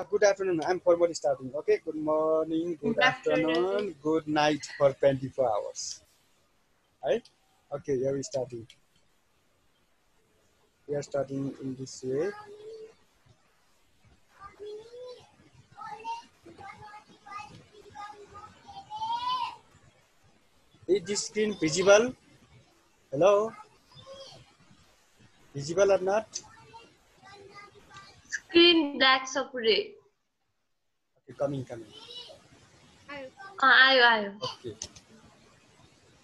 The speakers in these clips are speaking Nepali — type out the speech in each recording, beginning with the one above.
Good afternoon. I'm formally starting. Okay. Good morning, good afternoon, good night for 24 hours. Right? Okay. Here we starting. We are starting in this way. Is this screen visible? Hello? Visible or not? Screen black sapure. Okay, coming. आयो Okay.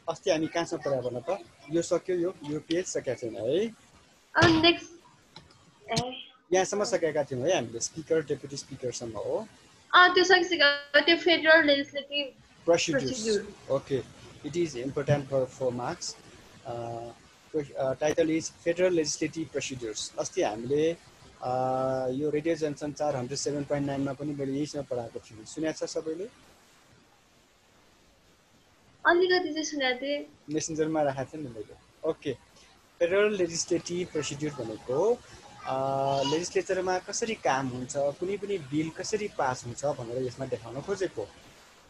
अस्ति हामी कहाँसम्म पढायो भन त यो सक्यो यो पेज सकेका छैन है नेक्स्ट यहाँसम्म सकेका थियौँ है हामीले स्पिकर डेपुटी स्पिकरसम्म हो त्यो सकिसक्यो त्यो federal legislative procedures. Okay, it is important for marks. Title is Federal Legislative Procedures. अस्ति हामीले यो रेडियो जनसञ्चार 107.9 मा पनि मैले यहीसँग पढाएको थिएँ सुनेको छ सबैले अलिकति चाहिँ सुनेको थिएँ मेसेन्जरमा राखेको थिएँ नि मैले ओके फेडरल लेजिस्लेटिभ प्रोसिड्युर भनेको लेजिस्लेचरमा कसरी काम हुन्छ कुनै पनि बिल कसरी पास हुन्छ भनेर यसमा देखाउन खोजेको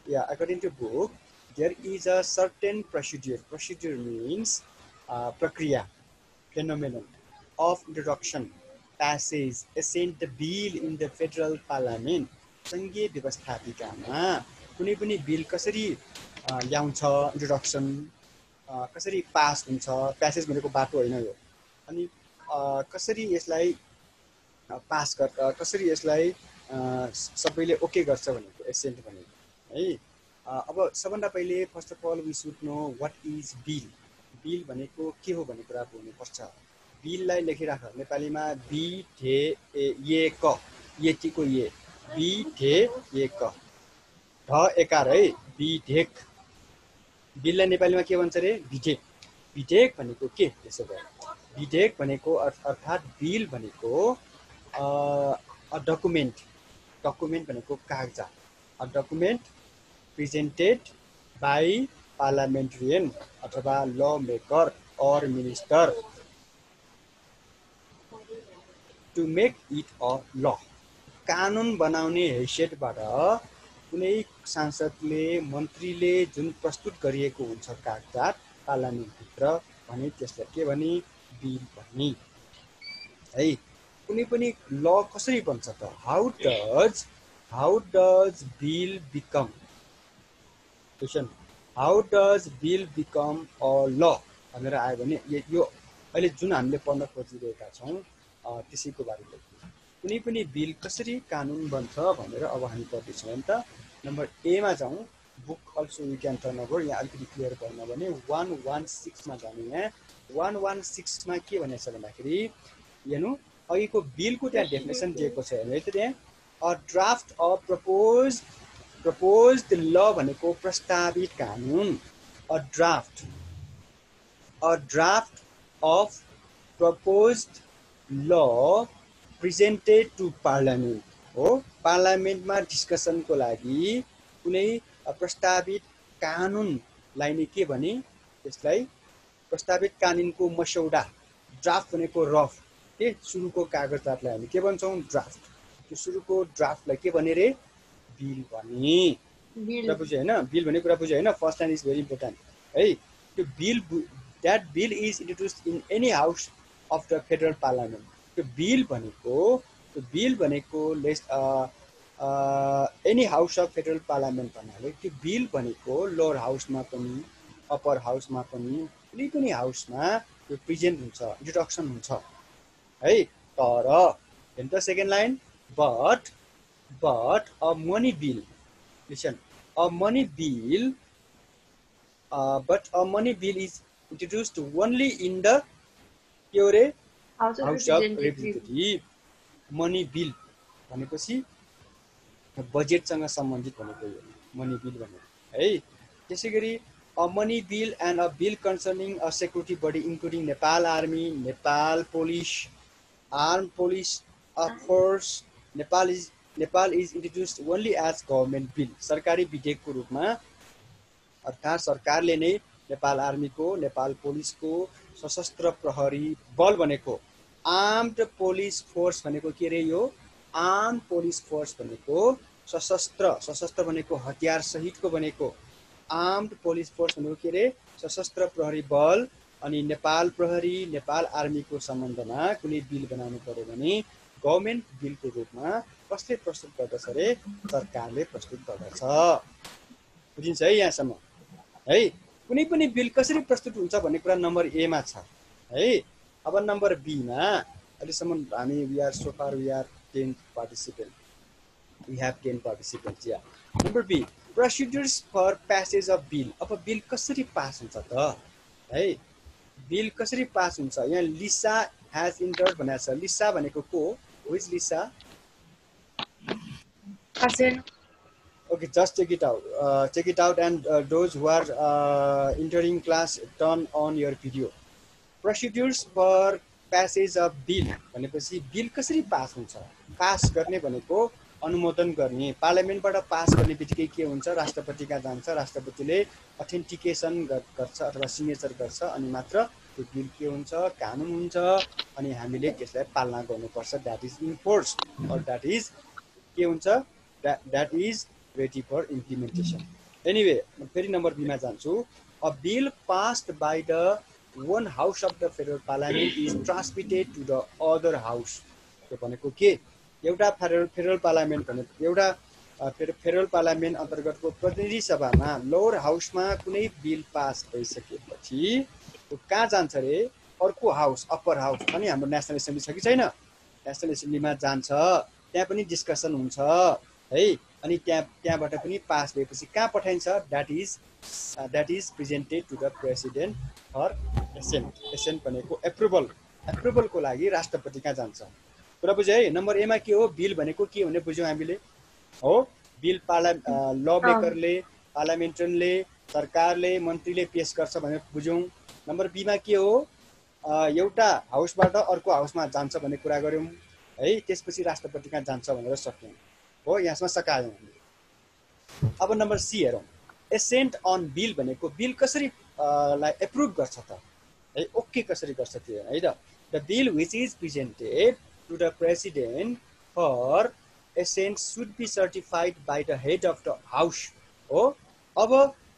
Yeah, according to book, there is a certain procedure. Procedure means prakriya, phenomenon of introduction, passage, assent the bill in the federal parliament. संघीय व्यवस्थापिकामा कुनै पनि बिल कसरी ल्याउँछ इन्ट्रोडक्सन कसरी पास हुन्छ प्यासेज भनेको बाटो होइन यो अनि कसरी यसलाई पास गर्छ कसरी यसलाई सबैले ओके गर्छ भनेको एसेन्ट भनेको है अब सबभन्दा पहिले first of all we should know what is bill bill भनेको के हो भन्ने कुरा बुझ्नुपर्छ बिललाई लेखिराख नेपालीमा बी धे ए क यतिको ए बी धे ए क ढ एकार है विधेयक बिललाई नेपालीमा के भन्छ रे विधेयक विधेयक भनेको के त्यसो भए विधेयक भनेको अर्थात् बिल भनेको अ डकुमेन्ट डकुमेन्ट भनेको कागजात a document presented by parliamentarian अथवा lawmaker or minister to make it a law कानुन बनाउने हैसियतबाट कुनै सांसदले मन्त्रीले जुन प्रस्तुत गरिएको हुन्छ कागजात पार्लियामेन्टभित्र भने त्यसलाई के भनी बिल भनी है कुनै पनि ल कसरी बन्छ त how does bill become question how does bill become a law भनेर आयो भने यो अहिले जुन हामीले पढ्न खोजिरहेका छौं त्यसैको बारेमा कुनै पनि बिल कसरी कानुन बन्छ भनेर अब हामी पढ्दै छौं नि त नम्बर ए मा जाउँ book also we can turn over यहाँ अलिकति क्लियर गर्न भने 116 मा जाने यहाँ 116 मा के भनेछ भन्दाखेरि हेर्नु अघिको बिलको त्यहाँ डेफिनेसन दिएको छ हेर्नु है त त्यहाँ a draft of proposed law भनेको प्रस्तावित कानुन a draft of proposed law presented to parliament हो पार्लियामेन्टमा डिस्कसनको लागि कुनै प्रस्तावित कानुनलाई नै के भनी त्यसलाई प्रस्तावित कानुनको मसौदा ड्राफ्ट भनेको रफ के सुरुको कागजातलाई हामी के भन्छौं ड्राफ्ट त्यो सुरुको ड्राफ्टलाई के भने रे बिल भनी कुरा बुझ्यो हैन बिल भन्ने कुरा बुझ्यो हैन first line is very important है त्यो bill that bill is introduced in any house of the federal parliament त्यो बिल भनेको any house of federal parliament भन्नाले त्यो बिल भनेको लोअर हाउसमा पनि अप्पर हाउसमा पनि कुनै पनि हाउसमा त्यो प्रेजेन्ट हुन्छ इन्ट्रोडक्सन हुन्छ है तर हेर्नु त second line but a money bill listen a money bill but a money bill is introduced only in the pure house of representative money bill भनेपछि बजेटसँग सम्बन्धित भनेको यो मनी बिल भनेको है त्यसैगरी a money bill and a bill concerning a security body including Nepal Army Nepal Police Armed Police Force Nepal is introduced only as government bill सरकारी विधेयकको रूपमा अर्थात् सरकारले नै नेपाल आर्मीको नेपाल पुलिसको सशस्त्र प्रहरी बल भनेको आर्म्ड पुलिस फोर्स भनेको के रे यो आर्म पुलिस फोर्स भनेको सशस्त्र भनेको हतियार सहितको भनेको आर्म्ड पुलिस फोर्स भनेको के रे सशस्त्र प्रहरी बल। अनि नेपाल प्रहरी नेपाल आर्मीको सम्बन्धमा कुनै बिल बनाउनु पर्यो भने गभर्नमेन्ट बिलको रूपमा कसले प्रस्तुत गर्दछ रे सरकारले प्रस्तुत गर्दछ। बुझिन्छ है यहाँसम्म है। कुनै पनि बिल कसरी प्रस्तुत हुन्छ भन्ने कुरा नम्बर ए मा छ है। अब नम्बर बी मा अहिलेसम्म हामी we are 10 participant we have 10 participants yeah. Number B, procedures for passage of bill. अब बिल कसरी पास हुन्छ त है, बिल कसरी पास हुन्छ। यहाँ लिसा has entered भनेको छ। लिसा भनेको को हो? Who is Lisa? Okay, just check it out and those who are entering class, turn on your video. Procedures for passage of bill भनेपछि बिल कसरी पास हुन्छ। पास गर्ने भनेको अनुमोदन गर्ने, पार्लियामेन्टबाट पास गर्ने बित्तिकै के हुन्छ राष्ट्रपति कहाँ जान्छ, राष्ट्रपतिले अथेन्टिकेसन गर्छ अथवा सिग्नेचर गर्छ अनि मात्र त्यो बिल के हुन्छ कानुन हुन्छ अनि हामीले त्यसलाई पालना गर्नुपर्छ। That is enforced or that is के हुन्छ that is ready for implementation. Anyway फेरि नम्बर बी मा जान्छु। Uh bill passed by the one house of the federal parliament is transmitted to the other house। त्यो भनेको के एउटा फेडरल पार्लियामेन्ट भनेको एउटा फेडरल पार्लियामेन्ट अन्तर्गतको प्रतिनिधि सभामा लोअर हाउसमा कुनै बिल पास भइसकेपछि त्यो कहाँ जान्छ रे अर्को हाउस अप्पर हाउस। अनि हाम्रो नेसनल एसेम्ब्ली छ कि छैन, नेसनल एसेम्ब्लीमा जान्छ, त्यहाँ पनि डिस्कसन हुन्छ है। अनि त्यहाँबाट पनि पास भएपछि कहाँ पठाइन्छ that is presented to the president for assent. Assent भनेको एप्रुभलको लागि राष्ट्रपति कहाँ जान्छ। कुरा बुझ्यो है। नम्बर एमा के हो बिल भनेको के हुने बुझ्यौँ हामीले हो। बिल ल मेकरले पार्लियामेन्टरले सरकारले मन्त्रीले पेश गर्छ भनेर बुझ्यौँ। नम्बर बीमा के हो एउटा हाउसबाट अर्को हाउसमा जान्छ भन्ने कुरा गऱ्यौँ है। त्यसपछि राष्ट्रपति कहाँ जान्छ भनेर सक्यौँ हो, यहाँसम्म सकायौँ। अब नम्बर सी हेरौँ। एसेन्ट अन बिल भनेको बिल कसरी लाई एप्रुभ गर्छ त है, ओके कसरी गर्छ त्यो है त। The bill which is presented to the president for assent should be certified by the head of the house हो। अब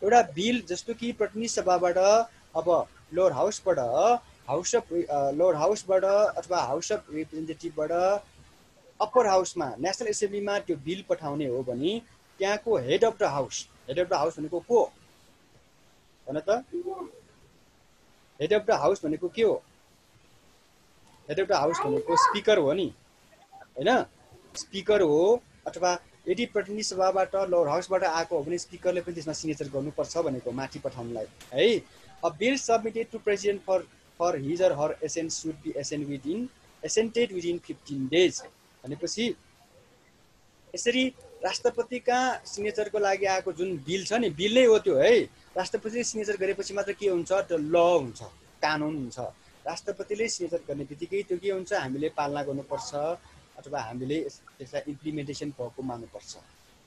एउटा बिल जस्तो कि प्रतिनिधि सभाबाट अब लोअर हाउसबाट अथवा हाउस अफ रिप्रेजेन्टेटिभबाट अप्पर हाउसमा नेसनल एसेम्ब्लीमा त्यो बिल पठाउने हो भने त्यहाँको हेड अफ द हाउस भनेको को भन त। हेड अफ द हाउस भनेको के हो? हेड अफ द हाउस भनेको स्पिकर हो नि हैन, स्पिकर हो। अथवा यदि प्रतिनिधि सभाबाट लोअर हाउसबाट आएको हो भने स्पिकरले पनि त्यसमा सिग्नेचर गर्नुपर्छ भनेको माथि पठाउनलाई है। A bill submitted to president for his or her assent should be assented within 15 days भनेपछि यसरी राष्ट्रपतिका सिग्नेचरको लागि आएको जुन बिल छ नि बिल नै हो त्यो है। राष्ट्रपतिले सिग्नेचर गरेपछि मात्र के हुन्छ त्यो ल हुन्छ, कानुन हुन्छ। राष्ट्रपतिले सिग्नेचर गर्ने बित्तिकै त्यो के हुन्छ हामीले पालना गर्नुपर्छ अथवा हामीले त्यसलाई इम्प्लिमेन्टेसन भएको मान्नुपर्छ।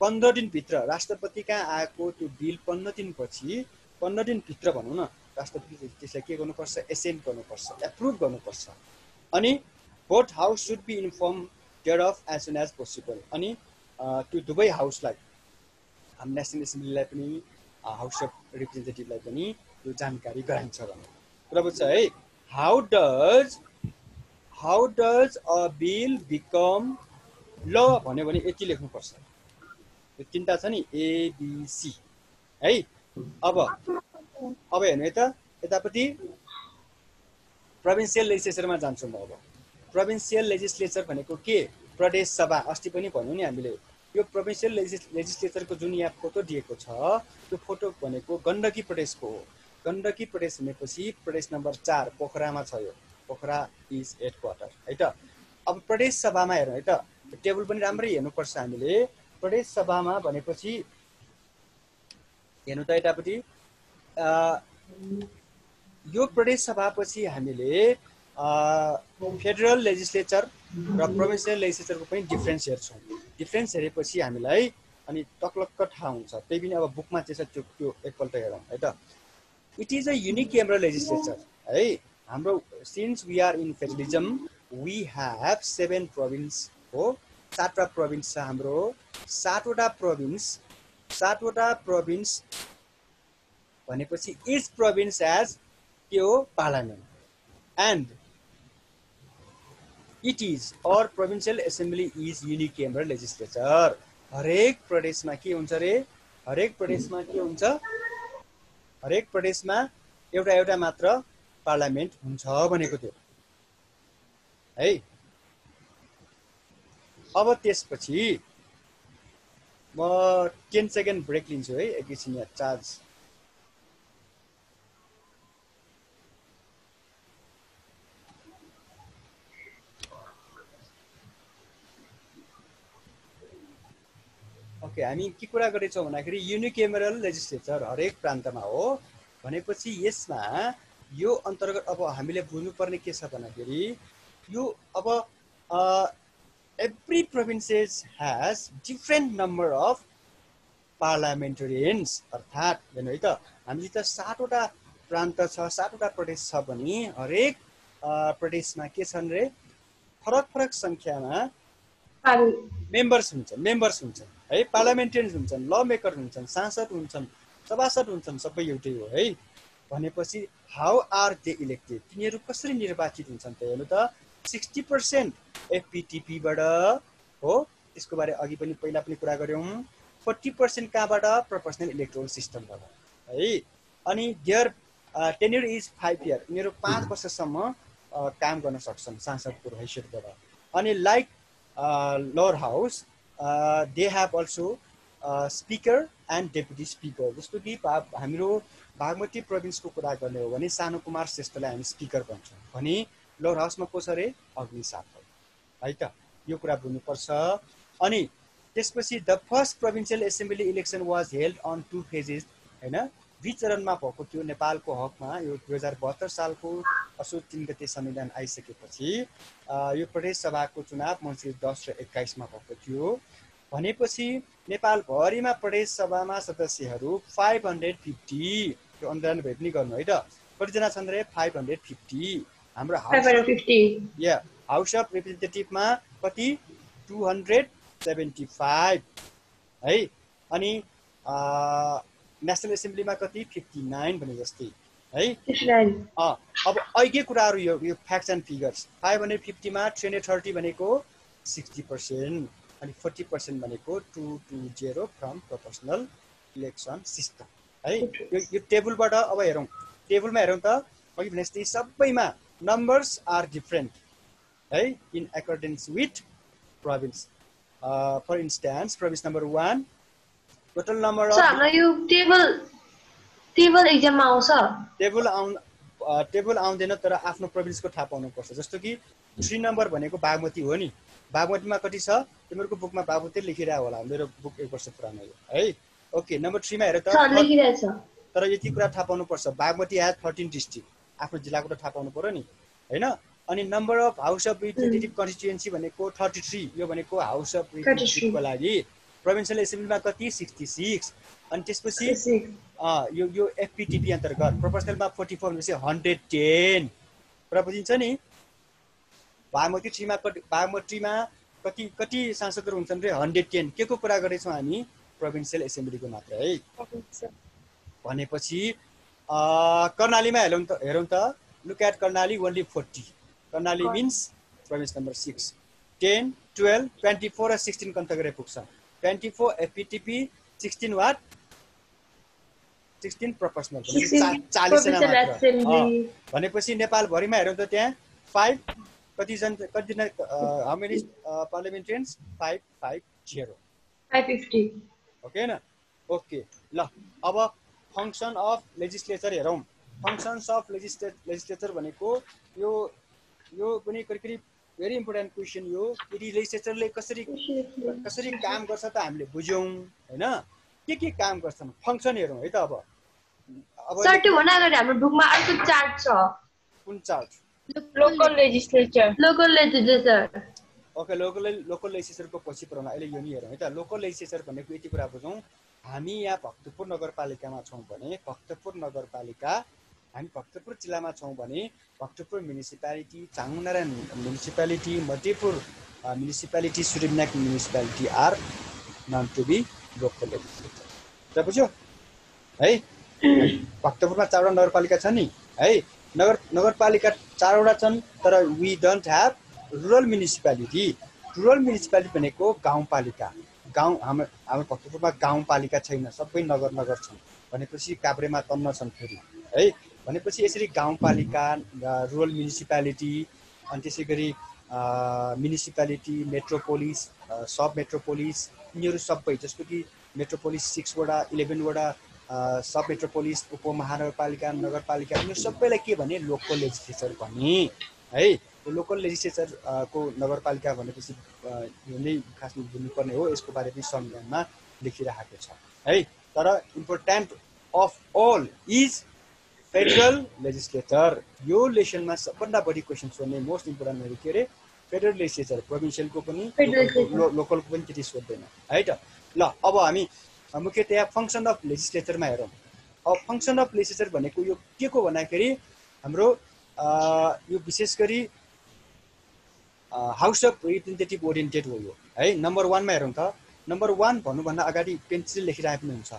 15 दिनभित्र राष्ट्रपति कहाँ आएको त्यो बिल 15 दिनपछि 15 दिनभित्र भनौँ न राष्ट्रपतिले त्यसलाई के गर्नुपर्छ एसेन्ट गर्नुपर्छ, एप्रुभ गर्नुपर्छ। अनि both house should be inform thereof as soon as possible. अनि त्यो दुवै हाउसलाई हाम्रो नेसनल एसेम्ब्लीलाई पनि हाउस अफ रिप्रेजेन्टेटिभलाई पनि यो जानकारी गराइन्छ भन्ने कुरा बुझ्छ है। How does a bill become ल भन्यो भने यति लेख्नुपर्छ। यो तिनवटा छ नि एबिसी है। अब हेर्नु है त यतापट्टि प्रोभिन्सियल लेजिस्लेचरमा जान्छु म। अब प्रोभिन्सियल लेजिस्लेचर भनेको के प्रदेश सभा अस्ति पनि भन्यो नि हामीले। यो प्रोभिन्सियल लेजिस्लेचरको जुन यहाँ फोटो दिएको छ त्यो फोटो भनेको गण्डकी प्रदेशको हो। गण्डकी प्रदेश भनेपछि प्रदेश नम्बर 4 पोखरामा छ। यो पोखरा इज हेडक्वार्टर है त। अब प्रदेश सभामा हेरौँ है त, टेबल पनि राम्रै हेर्नुपर्छ हामीले। प्रदेश सभामा भनेपछि हेर्नु त यतापट्टि यो प्रदेश सभापछि हामीले फेडरल लेजिस्लेचर र प्रोभिन्सियल लेजिस्लेचरको पनि डिफ्रेन्स हेर्छौँ। डिफ्रेन्स हेरेपछि हामीलाई अनि टक्लक्क थाहा हुन्छ। त्यही पनि अब बुकमा चाहिँ छ त्यो एकपल्ट हेरौँ है त। It is a unicameral legislature है। हाम्रो since we are in federalism we have 7 province हो 7वटा प्रोभिन्स छ हाम्रो 7वटा प्रोभिन्स भनेपछि इच प्रोभिन्स हैज के हो parliament and it is or provincial assembly is unicameral legislature हरेक प्रदेशमा के हुन्छ रे हरेक प्रदेशमा एउटा मात्र पार्लियामेन्ट हुन्छ भनेको थियो है अब त्यसपछि म 10 सेकेन्ड ब्रेक लिन्छु है एकैछिन यहाँ चार्ज ओके हामी के कुरा गरेछौँ भन्दाखेरि यूनिकेमरल लेजिस्लेचर हरेक प्रान्तमा हो भनेपछि यसमा यो अन्तर्गत अब हामीले बुझ्नुपर्ने के छ भन्दाखेरि यो अब every provinces has different number of parliamentarians अर्थात् हेर्नु है त हामीले त 7वटा प्रान्त छ 7वटा प्रदेश छ भने हरेक प्रदेशमा के छन् रे फरक संख्यामा मेम्बर्स हुन्छन् है पार्लियामेन्टेरियन्स हुन्छन् ल मेकर हुन्छन् सांसद हुन्छन् सभासद हुन्छन् सबै एउटै हो है भनेपछि हाउ आर दे इलेक्टेड तिनीहरू कसरी निर्वाचित हुन्छन् त हेर्नु त 60% एफपीटीपी बाट हो त्यसको बारे अघि पनि पहिला पनि कुरा गर्यौं 40% कहाँबाट प्रोपोर्सनल इलेक्टोरल सिस्टमबाट है अनि देयर टेन्युर इज 5 इयर उनीहरू 5 वर्षसम्म काम गर्न सक्छन् सांसदको हैसियतबाट अनि like lower house they have also speaker and deputy speaker जस्तो कि हाम्रो बागमती प्रोभिन्सको कुरा गर्ने हो भने सानो कुमार श्रेष्ठलाई हामी स्पिकर भन्छौँ भने लोअर हाउसमा को छ रे अग्नि सापकोटा है त यो कुरा बुझ्नुपर्छ अनि त्यसपछि the first provincial assembly election was held on 2 phases हैन दुई चरणमा भएको थियो नेपालको हकमा यो 2072 सालको असोज 3 गते संविधान आइसकेपछि यो प्रदेश सभाको चुनाव मङ्सिर 10 र 21 मा भएको थियो भनेपछि नेपाल भरिमा प्रदेश सभामा सदस्यहरू 550 यो अनुदान भए पनि गर्नु है त कतिजना छन् रे 550 हाम्रो हाउस अफ रिप्रेजेन्टेटिभमा कति 275 है अनि नेशनल एसेम्ब्लीमा कति 59 भने जस्तै है अब अहिले कुराहरु यो फ्याक्ट्स एन्ड फिगर्स 550 मा 330 भनेको 60% अनि 40% भनेको 220 फ्रम प्रोपोर्सनल इलेक्सन सिस्टम है यो टेबलबाट अब हेरौं टेबलमा हेरौं त अघि भने जस्तै सबैमा numbers are different hey in accordance with province for instance province number 1 total number of हाम्रो यो टेबल एक्जाममा आउँछ टेबल आउँदैन तर आफ्नो प्रोभिन्सको थाहा पाउनु पर्छ जस्तो कि 3 नम्बर भनेको बागमती हो नि बागमतीमा कति छ तिम्रो बुकमा बागमती लेखिरा होला मेरो बुक 1 वर्ष पुरानो हो है ओके नम्बर 3 मा हेर त लेखिरहेछ तर यति कुरा थाहा पाउनु पर्छ बागमती has 13 डिस्ट्रिक्ट आफ्नो जिल्लाको त थाहा पाउनु पर्यो नि हैन अनि number of house of representative constituency भनेको 33 यो भनेको हाउस अफ रिप्रेजेन्टेटिभको लागि प्रोभिन्सियल एसेम्ब्लीमा कति 66 अनि त्यसपछि यो एफपीटीपी अन्तर्गत प्रोपोर्सनलमा 44 भनेपछि 110 कुरा बुझिन्छ नि बागमतीमा कति सांसदहरू हुन्छन् रे 110 के को कुरा गरेछौं हामी प्रोभिन्सियल एसेम्ब्लीको मात्र है भनेपछि कर्णालीमा हेरौं त look at Karnali only 40 Karnali means province number 6 10 12 24 र 16 कन्तगरे पुग्छ 24 एफपीटीपी 16 what 16 प्रोपोर्सनल 40 जना मात्र भनेपछि नेपाल भरिमा हेरौं त त्यहाँ 5 कति हाउ मेनी पार्लियामेन्टेरियन्स 550 ओके न ओके ल अब फंक्शन अफ लेजिस्लेचर हेरौं फंक्शन्स अफ लेजिस्लेचर भनेको यो पनि करिब भेरी इम्पोर्टेन्ट क्वेशन यो यदि लेजिस्लेचरले कसरी काम गर्छ त हामीले बुझ्यौं हैन के काम गर्छन् फंक्शन हेरौं है त अब सर त्यो हुन अगाडि हाम्रो बुकमा अर्को चार्ट छ कुन chart local legislature okay local लेजिस्लेचरको पछि पढाउन अहिले यो नि हेरौं है त लोकल लेजिस्लेचर भनेको यति कुरा बुझौं हामी यहाँ भक्तपुर नगरपालिकामा छौं भने भक्तपुर नगरपालिका हामी भक्तपुर जिल्लामा छौँ भने Bhaktapur municipality, Changunarayan municipality, Madhyapur municipality, सुरेमनाक municipality are known to be local legislature. त बुझ्यो है? भक्तपुरमा 4वटा नगरपालिका छन् नि है। नगरपालिका 4वटा छन्, तर we don't have rural municipality. Rural municipality भनेको गाउँपालिका। हाम्रो भक्तपुरमा गाउँपालिका छैन, सबै नगर छन्। भनेपछि काभ्रेमा तन्न छन् फेरि है। भनेपछि यसरी गाउँपालिका, रुरल म्युनिसिपालिटी, अनि त्यसै गरी म्युनिसिपालिटी, मेट्रोपोलिस, सब मेट्रोपोलिस, यिनीहरू सबै, जस्तो कि मेट्रोपोलिस 6वटा, 11वटा सब मेट्रोपोलिस, उपमहानगरपालिका, नगरपालिका, यिनीहरू सबैलाई के भने लोकल लेजिस्लेचर भने है। यो लोकल लेजिस्लेचर को नगरपालिका भनेपछि यो नै खासमा बुझ्नुपर्ने हो। यसको बारे पनि संविधानमा लेखिरहेको छ है। तर important of all is federal legislature. यो लेसनमा सबभन्दा बढी क्वेसन सोध्ने मोस्ट इम्पोर्टेन्ट भनेको के अरे फेडरल लेजिस्लेचर। प्रोभिन्सियलको पनि लोकलको पनि त्यति सोध्दैन है त। ल अब हामी मुख्यतया फङ्सन अफ लेजिस्लेचरमा हेरौँ। अब फङ्सन अफ लेजिस्लेचर भनेको यो के को भन्दाखेरि हाम्रो यो विशेष गरी हाउस अफ रिप्रेजेन्टेटिभ ओरिएन्टेड हो यो है। नम्बर 1 मा हेरौँ त। नम्बर 1 भन्नुभन्दा अगाडि पेन्सिल लेखिरहेको पनि हुन्छ।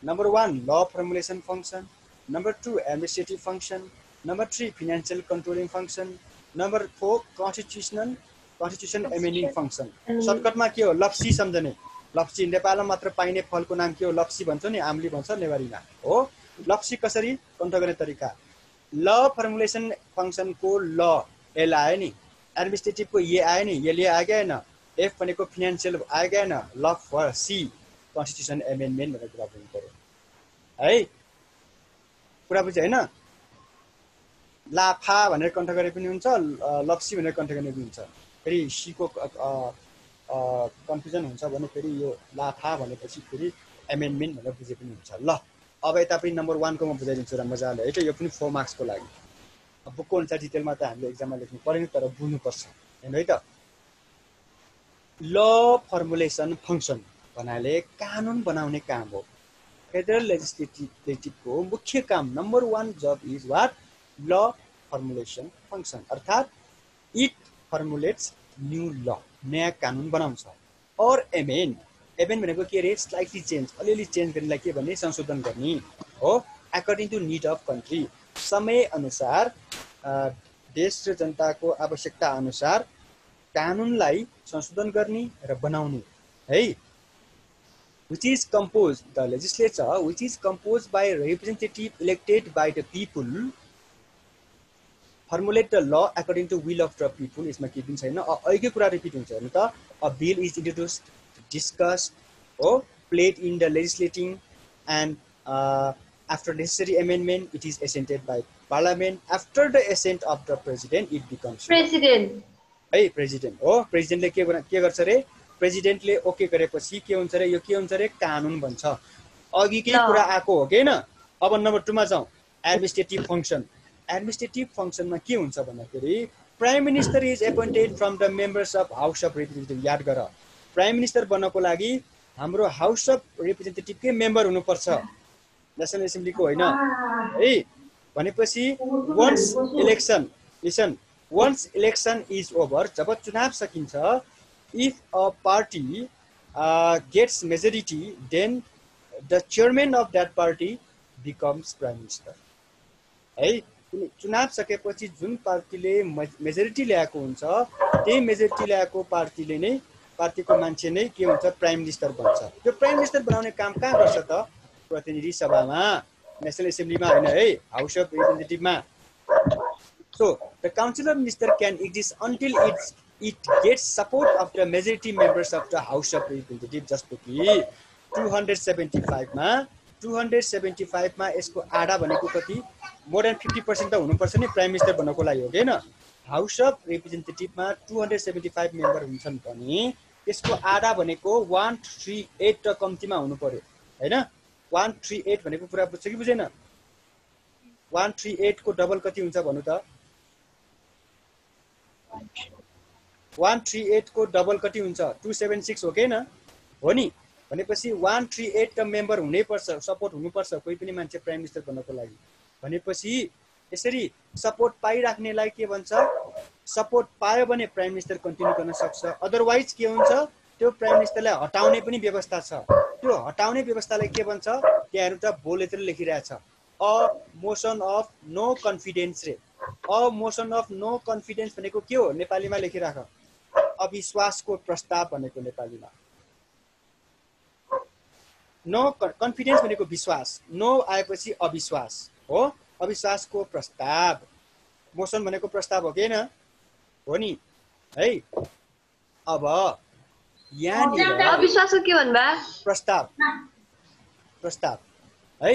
Number 1 law formulation function, number 2 administrative function, number 3 financial controlling function, number 4 constitution amending function. सर्टकटमा के हो? लप्सी सम्झने। लप्सी नेपालमा मात्र पाइने फलको नाम के हो? लप्सी भन्छ नि, आम्ली भन्छ नेवारीमा हो। लप्सी कसरी कन्ट्रोल गर्ने तरिका? ल फर्मुलेसन फङ्सनको ल एल आयो नि, एडमिनिस्ट्रेटिभको ए आयो नि, यसले आयो कि आएन? एफ भनेको फिनान्सियल आयो कि आएन? ल फर सी कन्स्टिट्युसन एमेन्डमेन्ट भनेर कुरा बुझ्नु पर्यो है। कुरा बुझ्यो होइन? लाफा भनेर कन्ट्रोल गरे पनि हुन्छ, लप्सी भनेर कन्ट्रोल गर्ने पनि हुन्छ। फेरि सीको कन्फ्युजन हुन्छ भने फेरि यो लाफा भनेपछि फेरि एमेन्डमेन्ट भनेर बुझे पनि हुन्छ। ल अब यता पनि नम्बर 1 को म बुझाइदिन्छु र मजाले है। यो पनि 4 मार्क्सको लागि। बुकको अनुसार डिटेलमा त हामीले एक्जाममा लेख्नु परेन, तर बुझ्नुपर्छ होइन है त। ल फर्मुलेसन फङ्सन भन्नाले कानुन बनाउने काम हो। फेडरल लेजिस्लेटिभको मुख्य काम नम्बर 1 जब इज वाट? ल फर्मुलेसन फङ्सन, अर्थात् इट फर्मुलेट्स न्यू ल, नयाँ कानुन बनाउँछ। और एमेन्ड भनेको के अरे? स्लाइटली चेन्ज, अलिअलि चेन्ज गर्नेलाई के भन्ने? संशोधन गर्ने हो। According to need of country, समय अनुसार देश र जनताको आवश्यकता अनुसार कानुनलाई संशोधन गर्ने र बनाउने है। which is composed, the legislature which is composed by representative elected by the people formulate the law according to will of the people. यसमा के पनि छैन, अहिलेकै कुरा रिपिट हुन्छ हेर्नु त। A bill is introduced, discussed, or played in the legislating, and after necessary amendment it is assented by parliament. After the assent of the president it becomes president है। प्रेसिडेन्ट हो। प्रेसिडेन्टले के गर्छ रे? प्रेसिडेन्टले ओके गरेपछि के हुन्छ रे? यो के हुन्छ रे? कानुन बन्छ। अघिकै कुरा आएको हो कि हैन? अब नम्बर 2 मा जाउँ। Administrative function. एडमिनिस्ट्रेटिभ फङ्सनमा के हुन्छ भन्दाखेरि prime minister is appointed from the members of house of representative. याद गर, प्राइम मिनिस्टर बन्नको लागि हाम्रो हाउस अफ रिप्रेजेन्टेटिभकै मेम्बर हुनुपर्छ, नेसनल एसेम्ब्लीको होइन है। भनेपछि once election, listen, once election is over, जब चुनाव सकिन्छ, if a party gets majority, then the chairman of that party becomes prime minister है। चुनाव सकेपछि जुन पार्टीले मेजोरिटी ल्याएको हुन्छ, त्यही मेजोरिटी ल्याएको पार्टीले नै, पार्टीको मान्छे नै के हुन्छ? प्राइम मिनिस्टर बन्छ। त्यो प्राइम मिनिस्टर बनाउने काम कहाँ गर्छ त? प्रतिनिधि सभामा, नेसनल एसेम्ब्लीमा होइन है, हाउस अफ रिप्रेजेन्टेटिभमा। So the council of minister can exist until it gets support of the majority members of the house of representative। जस्तो कि 275 मा यसको आधा भनेको कति? मोर देन 50% त हुनुपर्छ नि प्राइम मिनिस्टर बन्नको लागि, हो हैन? हाउस अफ रिप्रेजेन्टेटिभमा 275 मेम्बर हुन्छन् भने यसको आधा भनेको 138 त कम्तीमा हुनु पर्यो हैन? 138 भनेको कुरा बुझ्छ कि बुझेन? 138 को डबल कति हुन्छ भन्नु त? 138 को डबल कति हुन्छ? 276 हो कि हैन? हो नि? भनेपछि 138 का मेम्बर हुनै पर्छ, सपोर्ट हुनु पर्छ कोही पनि मान्छे प्राइम मिनिस्टर बन्नको लागि। भनेपछि यसरी सपोर्ट पाइराख्नेलाई के भन्छ, सपोर्ट पायो भने प्राइम मिनिस्टर कन्टिन्यू गर्न सक्छ, अदरवाइज के हुन्छ त्यो प्राइम मिनिस्टरलाई हटाउने पनि व्यवस्था छ। त्यो हटाउने व्यवस्थालाई के भन्छ, त्यहाँ एउटा बोलेतिर लेखिरहेछ a motion of no confidence रे। A motion of no confidence भनेको के हो नेपालीमा लेखिराख, अविश्वासको प्रस्ताव भनेको नेपालीमा। नो कन्फिडेन्स भनेको विश्वास, नो आएपछि अविश्वास हो, अविश्वासको प्रस्ताव। मोसन भनेको प्रस्ताव हो कि हैन, हो नि है। अब यहाँनिर अविश्वासको के भन्नु बा? प्रस्ताव, प्रस्ताव है।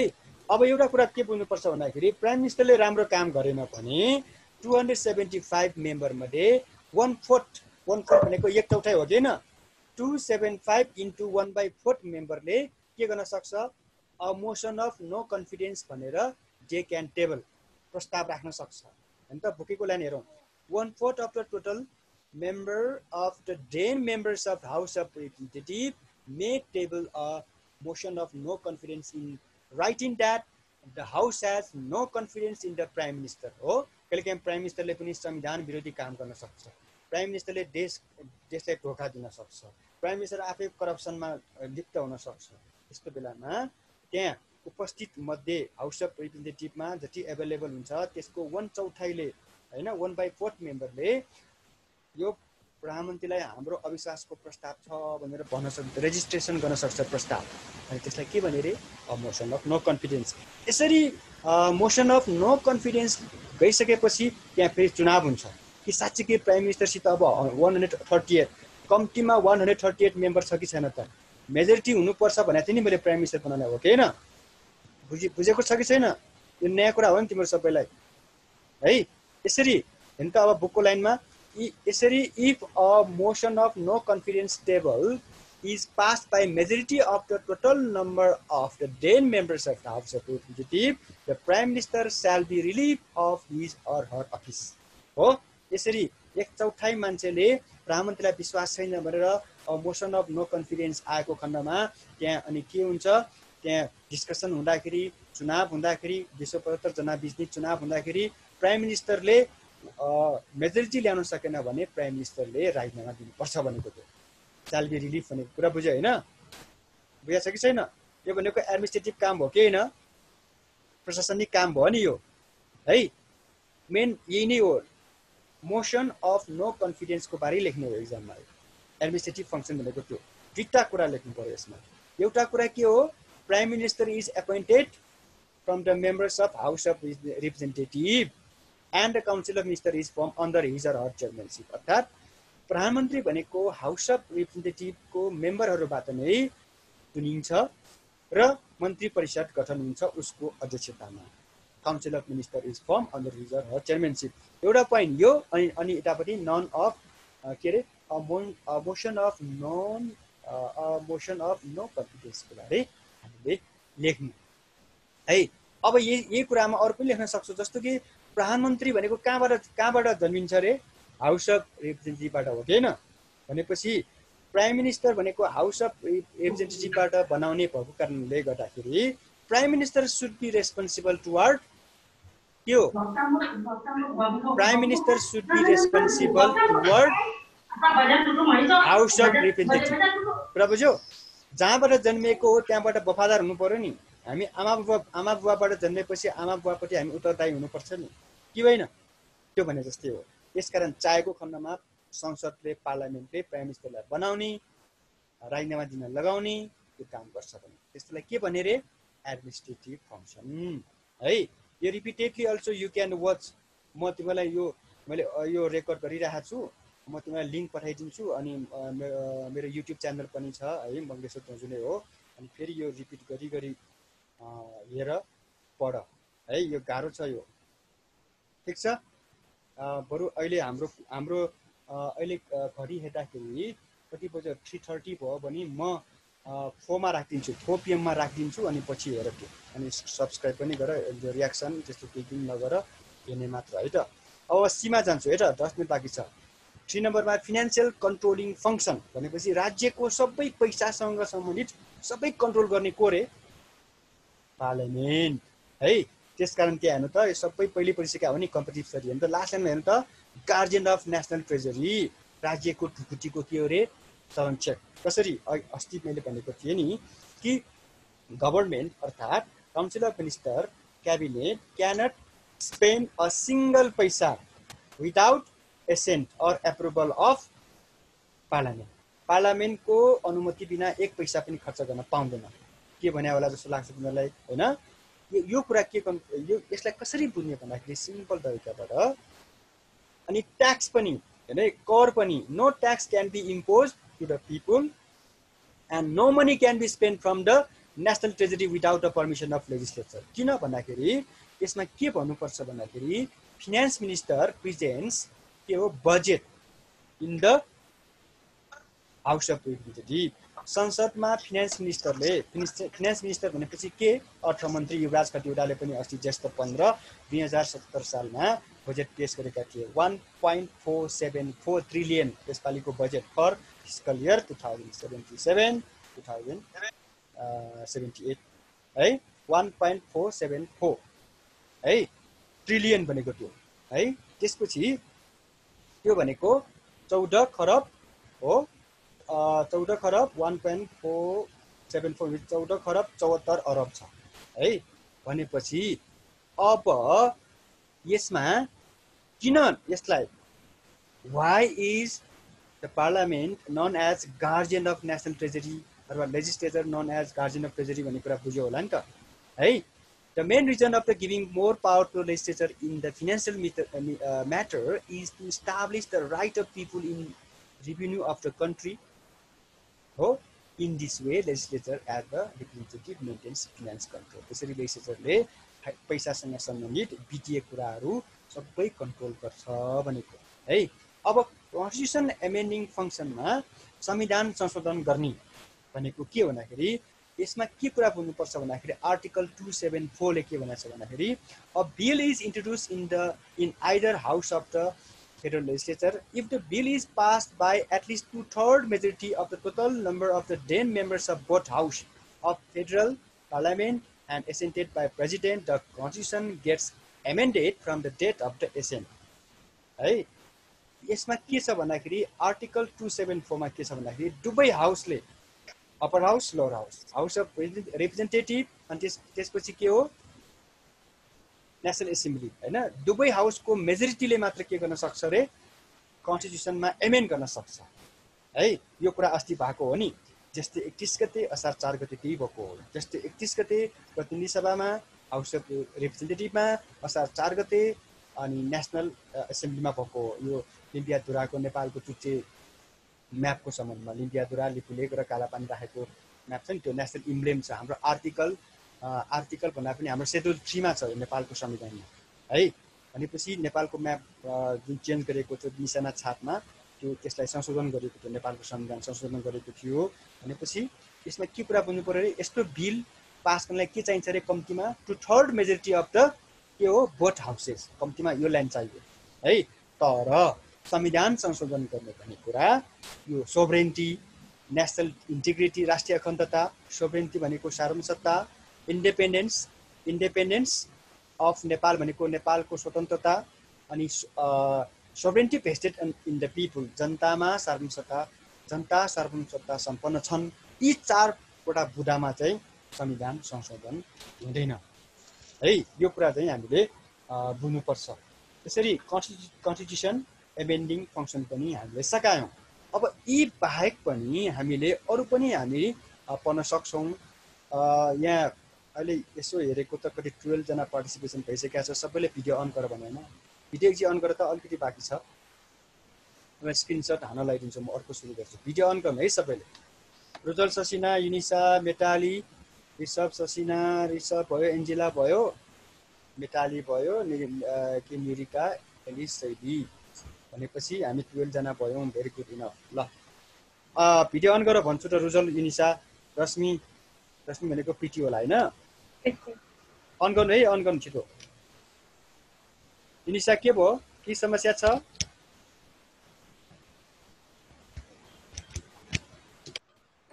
अब एउटा कुरा के बुझ्नुपर्छ भन्दाखेरि प्राइम मिनिस्टरले राम्रो काम गरेन भने 275 मेम्बर मध्ये 1/4 भनेको 1/4 हो कि हैन, 275 इन्टु 1/4 मेम्बरले के गर्न सक्छ, uh motion of no confidence भनेर जे क्यान टेबल प्रस्ताव राख्न सक्छ हैन त। बुकेको लाइन हेरौँ, 1/4 of the total member of the 10 members of House of Representatives may table a motion of no confidence in writing that the House has no confidence in the Prime Minister हो। कहिलेकाहीँ प्राइम मिनिस्टरले पनि संविधान विरोधी काम गर्न सक्छ, प्राइम मिनिस्टरले देशलाई धोका दिन सक्छ, प्राइम मिनिस्टर आफै करप्सनमा लिप्त हुन सक्छ। त्यस्तो बेलामा त्यहाँ उपस्थित मध्ये हाउस अफ रिप्रेजेन्टेटिभमा जति एभाइलेबल हुन्छ त्यसको 1/4ले हैन 1/4 मेम्बरले यो प्रधानमन्त्रीलाई हाम्रो अविश्वासको प्रस्ताव छ भनेर भन्न सक्छ, रेजिस्ट्रेसन गर्न सक्छ प्रस्ताव, अनि त्यसलाई के भने रे, a motion of no confidence. यसरी मोसन अफ नो कन्फिडेन्स गइसकेपछि त्यहाँ फेरि चुनाव हुन्छ कि साँच्चीकै प्राइम मिनिस्टरसित अब 138 कम्तीमा 138 मेम्बर छ कि छैन त, मेजोरिटी हुनुपर्छ भनेको थिएँ नि मैले प्राइम मिनिस्टर बनाउन हो कि हैन, बुझेको छ कि छैन, यो नयाँ कुरा हो नि तिम्रो सबैलाई है। यसरी हेर्नु त अब बुकको लाइनमा यसरी, if a motion of no confidence table is passed by majority of the total number of the 10 members of the House of Representatives, the Prime Minister shall be relieved of his or her office हो। यसरी 1/4 मान्छेले प्रधानमन्त्रीलाई विश्वास छैन भनेर मोसन अफ नो कन्फिडेन्स आएको खण्डमा त्यहाँ अनि के हुन्छ, त्यहाँ डिस्कसन हुँदाखेरि, चुनाव हुँदाखेरि, 275 जना बिचनी चुनाव हुँदाखेरि प्राइम मिनिस्टरले मेजोरिटी ल्याउन सकेन भने प्राइम मिनिस्टरले राजीनामा दिनुपर्छ भनेको थियो। शाल बी रिलिफ भनेको कुरा बुझ्यो होइन, बुझाएको छ कि छैन? यो भनेको एडमिनिस्ट्रेटिभ काम हो कि होइन, प्रशासनिक काम भयो नि यो है। मेन यही नै हो, मोसन अफ नो कन्फिडेन्सको बारे लेख्ने हो एक्जाममा, एडमिनिस्ट्रेटिभ फङ्सन भनेको त्यो। दुईवटा कुरा लेख्नु पर्यो यसमा। एउटा कुरा के हो, prime minister is appointed from the members of house of representative and the council of minister is from under his or her chairmanship. अर्थात् प्रधानमन्त्री भनेको हाउस अफ रिप्रेजेन्टेटिभको मेम्बरहरूबाट नै चुनिन्छ र मन्त्री परिषद गठन हुन्छ उसको अध्यक्षतामा। Council of minister is from under his or her chairmanship. एउटा पोइन्ट यो, अनि यतापट्टि नन अफ के अरे मोसन अफ नो कन्फिडेन्सको बारे हामीले लेख्नु है। अब यही कुरामा अरू पनि लेख्न सक्छौँ, जस्तो कि प्रधानमन्त्री भनेको कहाँबाट जन्मिन्छ रे, हाउस अफ रिप्रेजेन्टेटिभबाट हो कि होइन, भनेपछि प्राइम मिनिस्टर भनेको हाउस अफ रिप्रेजेन्टेटिभबाट बनाउने भएको कारणले गर्दाखेरि prime minister should be responsible toward के हो, prime minister should be responsible toward house of representative. कुरा बुझ्यो, जहाँबाट जन्मिएको हो त्यहाँबाट वफादार हुनु पर्यो नि। हामी आमा बुवाबाट जन्मेपछि आमा बुवापट्टि हामी उत्तरदायी हुनुपर्छ नि, कि होइन? त्यो भने जस्तै हो। यसकारण चाहेको खण्डमा संसदले, पार्लियामेन्टले प्राइम मिनिस्टरलाई बनाउने, राजीनामा दिन लगाउने त्यो काम गर्छ भने त्यसलाई के भने रे, एडमिनिस्ट्रेटिभ फङ्सन है। यो repeatedly also you can watch. म तिमीलाई मैले यो रेकर्ड गरिरहेको छु, म तिमीलाई लिङ्क पठाइदिन्छु, अनि मेरो युट्युब च्यानल पनि छ है, मङ्गेश्वर दाजु नै हो। अनि फेरि यो रिपिट गरी हेर पढ है, यो गाह्रो छ यो, ठिक छ। बरु अहिले हाम्रो अहिले घडी हेर्दाखेरि कति बज्यो, 3:30 भयो भने म 4 मा राखिदिन्छु, 4 PM मा राखिदिन्छु, अनि पछि हेर त्यो, अनि सब्सक्राइब पनि गर, रियाक्सन त्यस्तो केही पनि नगर, हेर्ने मात्र है त। अब सीमा जान्छु है त, 10 मिनट बाँकी छ। 3 नम्बरमा फिनान्सियल कन्ट्रोलिङ फङ्सन भनेपछि राज्यको सबै पैसासँग सम्बन्धित सबै कन्ट्रोल गर्ने को रे, पार्लियामेन्ट है। त्यसकारण के हेर्नु त यो सबै पहिले परिसकेका हो नि कम्पिटिटिभ स्टडी हेर्नु त लास्ट लाइनमा हेर्नु त गार्जियन अफ नेसनल ट्रेजरी राज्यको ढुकुटीको के हो रे संरक्षक कसरी अस्ति मैले भनेको थिएँ नि कि गभर्नमेन्ट अर्थात् council of minister cabinet cannot spend a single पैसा without assent or approval of parliament पार्लियामेन्टको अनुमति बिना एक पैसा पनि खर्च गर्न पाउँदैन के भने होला जस्तो लाग्छ तिमीहरूलाई होइन यो कुरा के यो यसलाई कसरी बुझ्ने भन्दाखेरि सिम्पल तरिकाबाट अनि ट्याक्स पनि हैन कर पनि no tax can be impose to the people and no money can be spend from the national treasury without the permission of legislature किन भन्दाखेरि यसमा के भन्नुपर्छ भन्दाखेरि फिनान्स मिनिस्टर प्रेजेन्ट्स के हो budget in the house of representative संसदमा फिनान्स मिनिस्टर भनेपछि के अर्थमन्त्री युवराज खतिवडाले पनि अस्ति ज्येष्ठ 15 2070 सालमा बजेट पेश गरेका थिए 1.474 ट्रिलियन यसपालिको बजेट फर फिस्कल इयर 2077-2078 है 1.474 है ट्रिलियन भनेको त्यो है त्यसपछि त्यो भनेको 14 खरब हो 14 खरब 1.474 14 खरब 74 अरब छ है भनेपछि अब यसमा किन यसलाई why is the parliament known as guardian of national treasury अथवा legislature known as guardian of treasury भन्ने कुरा बुझ्यो होला नि त है the main reason of the giving more power to the legislature in the financial matter is to establish the right of people in revenue of the country हो in this way legislature as the representative maintains finance control त्यसरी legislature पैसासँग सम्बन्धित वित्तीय कुराहरू सबै कन्ट्रोल गर्छ भनेको है अब कन्स्टिट्युसन एमेन्डिङ फंक्सनमा संविधान संशोधन गर्ने भनेको के भन्दाखेरि यसमा के कुरा बुझ्नुपर्छ भन्दाखेरि आर्टिकल 274 ले के भनेछ भन्दाखेरि a bill is introduced in either house of the Federal Legislature if the bill is passed by at least 2/3 majority of the total number of the then members of both house of Federal Parliament and assented by President, the Constitution gets amended from the date of the assent. है यसमा के छ भन्दाखेरि आर्टिकल 274 मा के छ भन्दाखेरि दुवै हाउसले upper house lower house of representative अनि त्यसपछि के हो नेशनल एसेम्ब्ली हैन दुवै हाउसको मेजोरिटीले मात्र के गर्न सक्छ रे कन्स्टिट्युसनमा एमेन्ड गर्न सक्छ है यो कुरा अस्ति भएको हो नि जस्तै 31 गते असार 4 गते त्यही भएको हो जस्तै 31 गते प्रतिनिधि सभामा हाउस अफ रिप्रेजेन्टेटिभमा असार 4 गते अनि नेशनल एसेम्ब्लीमा भएको यो लिम्पियाधुराको नेपालको चुच्चे म्यापको सम्बन्धमा लिम्पियाधुरा लिपुलेक र कालापानी राखेको म्याप छ नि त्यो नेशनल इम्ब्लेम छ हाम्रो आर्टिकल भन्दा पनि हाम्रो शेड्युल 3 मा छ नेपालको संविधानमा है भनेपछि नेपालको म्याप जुन चेन्ज गरेको थियो निशाना छापमा त्यो त्यसलाई संशोधन गरेको थियो नेपालको संविधान संशोधन गरेको थियो भनेपछि यसमा के कुरा बुझ्नु पर्यो यस्तो बिल पास गर्नलाई के चाहिन्छ रे कम्तीमा 2/3 मेजोरिटी अफ द के हो बोथ हाउसेस कम्तीमा यो लाइन चाहियो है तर संविधान संशोधन गर्ने भन्ने कुरा यो सोभरेन्टी नेशनल इन्टिग्रिटी राष्ट्रिय अखण्डता सोभरेन्टी भनेको सार्वभौमसत्ता इन्डिपेन्डेन्स अफ नेपाल भनेको नेपालको स्वतन्त्रता अनि sovereignty vested in the people जनता सार्वभौमसत्ता सम्पन्न छन् यी 4 वटा बुदामा चाहिँ संविधान संशोधन हुँदैन है यो कुरा चाहिँ हामीले बुझ्नुपर्छ त्यसरी कन्स्टिट्युसन एमेन्डिङ फंक्सन पनि हामीले सकायौं अब यी बाहेक पनि हामीले अरु पनि हामी पढ्न सक्छौं यहाँ अहिले यसो हेरेको त कति 12 जना पार्टिसिपेसन भइसकेको छ सबैले भिडियो अन गर भन्दैन भिडियो चाहिँ अन गर त अलिकति बाँकी छ म स्क्रिनशट हान्न लगाइदिन्छु म अर्को सुरु गर्छु भिडियो अन गर्नु है सबैले रुजल ससिना युनिसा मेटाली ऋषभ ससिना ऋषभ भयो एन्जेला भयो मेटाली भयो के निरिका एलिस सैदी भनेपछि हामी 12 जना भयौं भेरी गुड इनफ ल भिडियो अन गर भन्छु त रुजल युनिसा रश्मि भनेको पिटी होला हैन अन गर्नु है अन गर्नु छिटो युनिसा के भयो के समस्या छ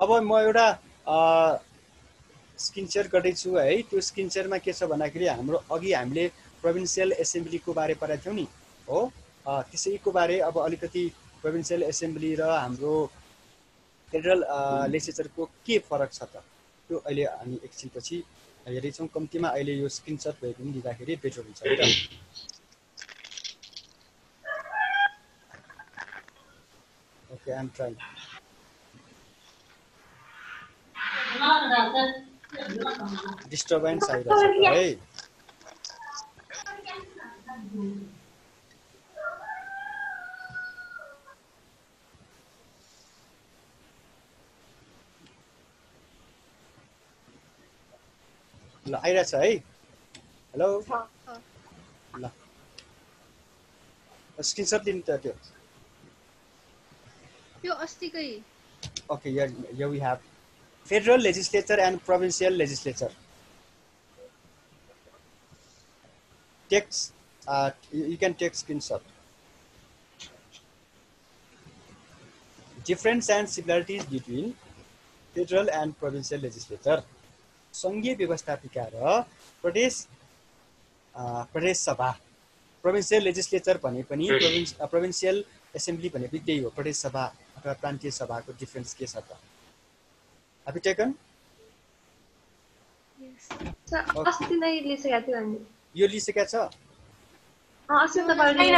अब म एउटा स्क्रिन सेयर गर्दैछु है। त्यो स्क्रिन सेयरमा के छ भन्दाखेरि हाम्रो अघि हामीले प्रोभिन्सियल एसेम्ब्लीको बारे पढाएको थियौँ नि हो, त्यसैको बारे अब अलिकति प्रोभिन्सियल एसेम्ब्ली र हाम्रो फेडरल लेजिस्लेचरको के फरक छ त त्यो अहिले हामी एकछिनपछि हेर्दैछौँ। कम्तीमा अहिले यो स्क्रिनसट भएको पनि दिँदाखेरि बेटर हुन्छ है त। Okay, I am trying. Disturbance आइरहेछ है। ल आइरहेछ है। हेलो ल स्क्रिनसट लिनु त त्यो। यो अस्तिकै। Okay, here we have federal legislature and provincial legislature. Text, you can take screenshot. Difference and similarities between federal and provincial legislature. संघीय व्यवस्थापिका र प्रदेश सभा, प्रोभिन्सियल लेजिस्लेचर भने पनि प्रोभिन्सियल एसेम्ब्ली भने पनि त्यही हो, प्रदेश सभा अथवा प्रान्तीय सभाको डिफरेन्स के छ त? Have you taken? अस्ति नै लिइसकेको थियो अनि यो लिइसकेको छ? अस्ति तपाईले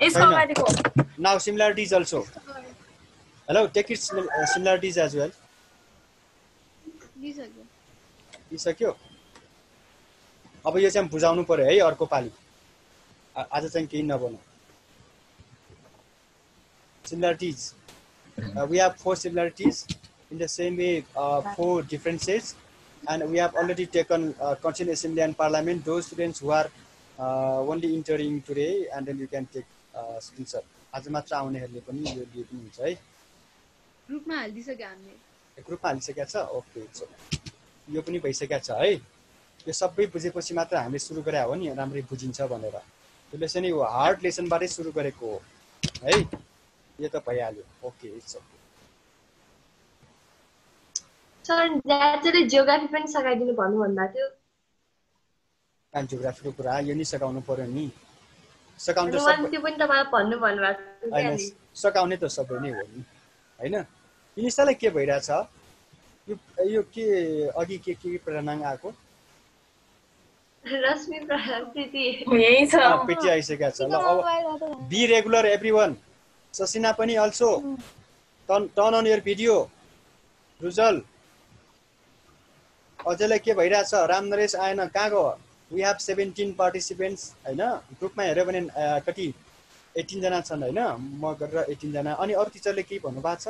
यसको अगाडिको Now similarities also. Hello, take it similarities as well. लिइसक्यो? अब यो चाहिँ बुझाउनु पर्यो है अर्को पाली। आज चाहिँ केही नबनाऊ। Similarities. We have 4 similarities. In the same way, 4 differences. And we have already taken Constituent Assembly and Parliament. Those students who are only entering today, and then you can take screenshot. आज मात्र आउनेहरूले पनि यो लिए पनि हुन्छ है। ग्रुपमा हालिदिसक्यो हामीले। ग्रुपमा हालिसकेको छ? ओके, यो पनि भइसकेको छ है। यो सबै बुझेपछि मात्र हामीले सुरु गरे हो नि राम्ररी बुझिन्छ भनेर। यो लेसन यो हार्ड लेसनबाटै सुरु गरेको हो है। यो त भइहाल्यो। Okay, it's okay. सर ज्याचले जियोग्राफी पनि सकाइदिनु भन्नु भन्दा थियो। अनि जियोग्राफीको कुरा यो नि सकाउनु पर्यो नि। सकाउनु त सब त्यो पनि तपाईले भन्नु भन्नुभएको थियो नि। सकाउने त सबै नै हो नि हैन। इनिसलाई के भइराछ? यो के अघि के प्रेरणाङ आको? रश्मि प्रीति यही छ। पेटी आइसकेको छ। ल अब बी रेगुलर एभ्रीवन। ससिना पनि also turn on your video. Rujal अझैलाई के भइराछ? रामनरेश आएन, कहाँ गयो? We have 17 participants हैन। ग्रुपमा हेर्यो भने कति 18 जना छन् हैन। म गरेर 18 जना। अनि अरु टिचरले के भन्नु भएको छ?